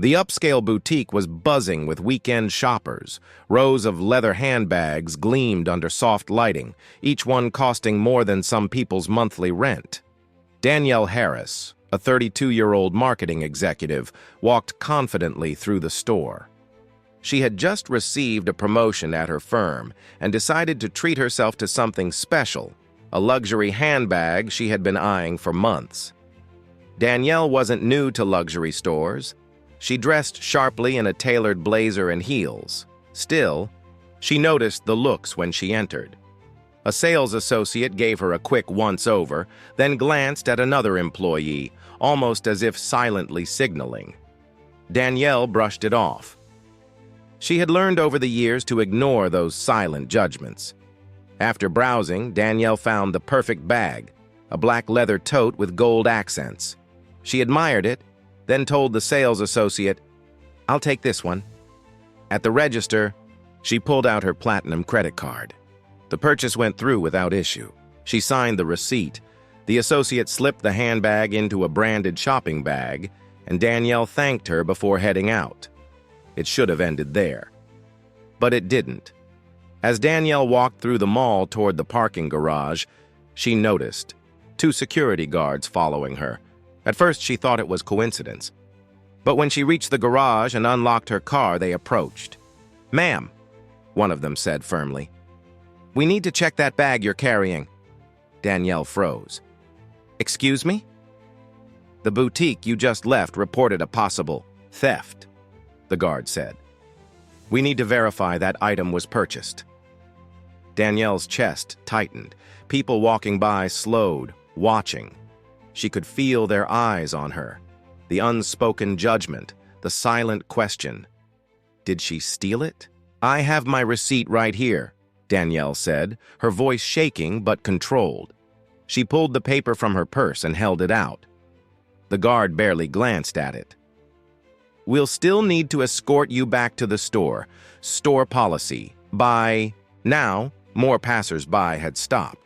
The upscale boutique was buzzing with weekend shoppers. Rows of leather handbags gleamed under soft lighting, each one costing more than some people's monthly rent. Danielle Harris, a 32-year-old marketing executive, walked confidently through the store. She had just received a promotion at her firm and decided to treat herself to something special, a luxury handbag she had been eyeing for months. Danielle wasn't new to luxury stores. She dressed sharply in a tailored blazer and heels. Still, she noticed the looks when she entered. A sales associate gave her a quick once-over, then glanced at another employee, almost as if silently signaling. Danielle brushed it off. She had learned over the years to ignore those silent judgments. After browsing, Danielle found the perfect bag, a black leather tote with gold accents. She admired it, then told the sales associate, "I'll take this one." At the register, she pulled out her platinum credit card. The purchase went through without issue. She signed the receipt. The associate slipped the handbag into a branded shopping bag, and Danielle thanked her before heading out. It should have ended there. But it didn't. As Danielle walked through the mall toward the parking garage, she noticed 2 security guards following her. At first, she thought it was coincidence. But when she reached the garage and unlocked her car, they approached. "Ma'am," one of them said firmly, "we need to check that bag you're carrying." Danielle froze. "Excuse me?" "The boutique you just left reported a possible theft," the guard said. "We need to verify that item was purchased." Danielle's chest tightened. People walking by slowed, watching. She could feel their eyes on her, the unspoken judgment, the silent question. Did she steal it? "I have my receipt right here," Danielle said, her voice shaking but controlled. She pulled the paper from her purse and held it out. The guard barely glanced at it. "We'll still need to escort you back to the store. Store policy. By now, more passers-by had stopped.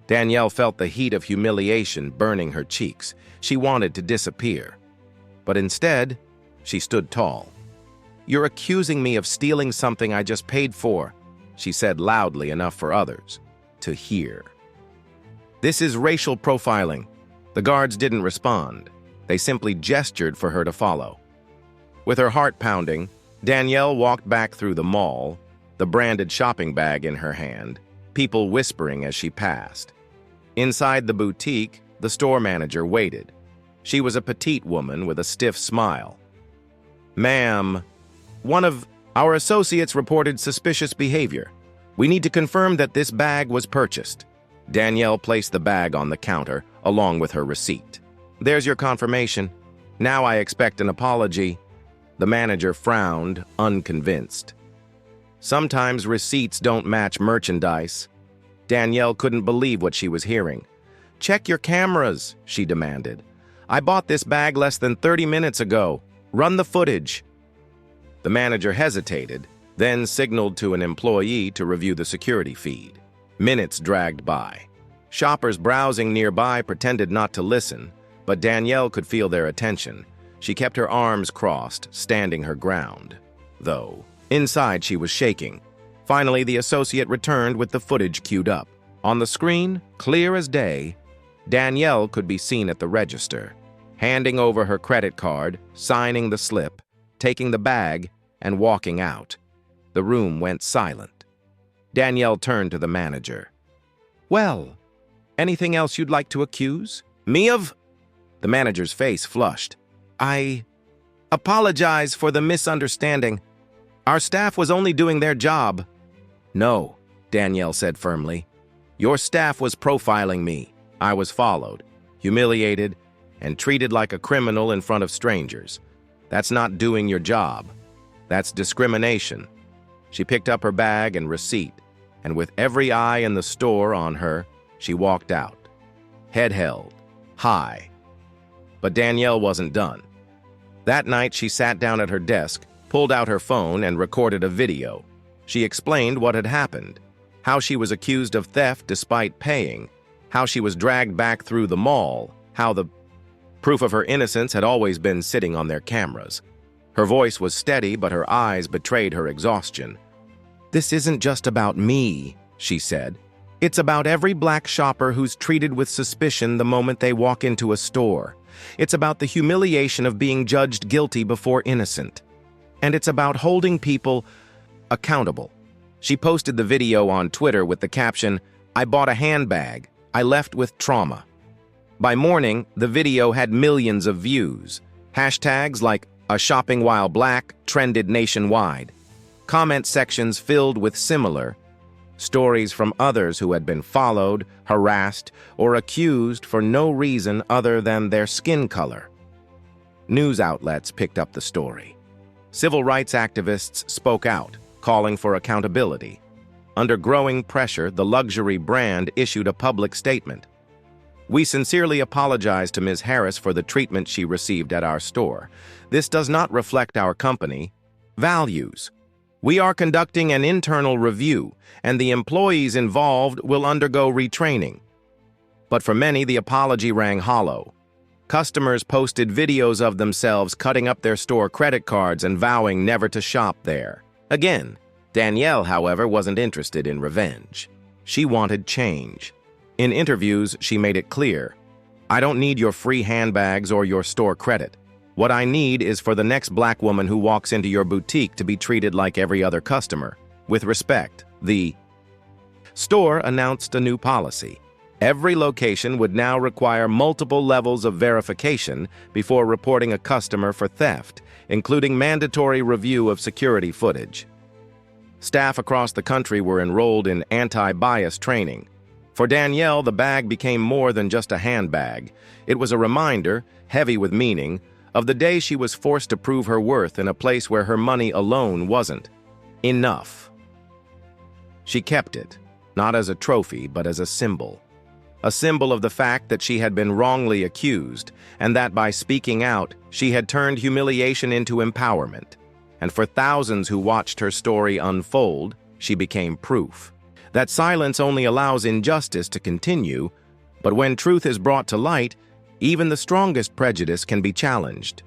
Danielle felt the heat of humiliation burning her cheeks. She wanted to disappear. But instead, she stood tall. "You're accusing me of stealing something I just paid for," she said loudly enough for others to hear. "This is racial profiling." The guards didn't respond. They simply gestured for her to follow. With her heart pounding, Danielle walked back through the mall, the branded shopping bag in her hand, people whispering as she passed. Inside the boutique, the store manager waited. She was a petite woman with a stiff smile. "Ma'am, one of our associates reported suspicious behavior. We need to confirm that this bag was purchased." Danielle placed the bag on the counter, along with her receipt. "There's your confirmation. Now I expect an apology." The manager frowned, unconvinced. Sometimes receipts don't match merchandise. Danielle couldn't believe what she was hearing. "Check your cameras," she demanded. "I bought this bag less than 30 minutes ago. Run the footage." The manager hesitated, then signaled to an employee to review the security feed. Minutes dragged by. Shoppers browsing nearby pretended not to listen, but Danielle could feel their attention. She kept her arms crossed, standing her ground. Though, inside she was shaking. Finally, the associate returned with the footage queued up. On the screen, clear as day, Danielle could be seen at the register, handing over her credit card, signing the slip, taking the bag, and walking out. The room went silent. Danielle turned to the manager. "Well, anything else you'd like to accuse me of?" The manager's face flushed. "I apologize for the misunderstanding. Our staff was only doing their job." "No," Danielle said firmly. "Your staff was profiling me. I was followed, humiliated, and treated like a criminal in front of strangers. That's not doing your job. That's discrimination." She picked up her bag and receipt, and with every eye in the store on her, she walked out, head held, high. But Danielle wasn't done. That night, she sat down at her desk, pulled out her phone, and recorded a video. She explained what had happened, how she was accused of theft despite paying, how she was dragged back through the mall, how the proof of her innocence had always been sitting on their cameras. Her voice was steady, but her eyes betrayed her exhaustion. "This isn't just about me," she said. "It's about every black shopper who's treated with suspicion the moment they walk into a store. It's about the humiliation of being judged guilty before innocent. And it's about holding people accountable." She posted the video on Twitter with the caption, "I bought a handbag. I left with trauma." By morning, the video had millions of views. Hashtags like "a shopping while black" trended nationwide. Comment sections filled with similar stories from others who had been followed, harassed, or accused for no reason other than their skin color. News outlets picked up the story. Civil rights activists spoke out, calling for accountability. Under growing pressure, the luxury brand issued a public statement. "We sincerely apologize to Ms. Harris for the treatment she received at our store. This does not reflect our company values. We are conducting an internal review, and the employees involved will undergo retraining." But for many, the apology rang hollow. Customers posted videos of themselves cutting up their store credit cards and vowing never to shop there again. Danielle, however, wasn't interested in revenge. She wanted change. In interviews, she made it clear, "I don't need your free handbags or your store credit. What I need is for the next black woman who walks into your boutique to be treated like every other customer, with respect." The store announced a new policy. Every location would now require multiple levels of verification before reporting a customer for theft, including mandatory review of security footage. Staff across the country were enrolled in anti-bias training. For Danielle, the bag became more than just a handbag. It was a reminder, heavy with meaning, of the day she was forced to prove her worth in a place where her money alone wasn't enough. She kept it, not as a trophy, but as a symbol of the fact that she had been wrongly accused, and that by speaking out, she had turned humiliation into empowerment. And for thousands who watched her story unfold, she became proof that silence only allows injustice to continue, but when truth is brought to light, even the strongest prejudice can be challenged.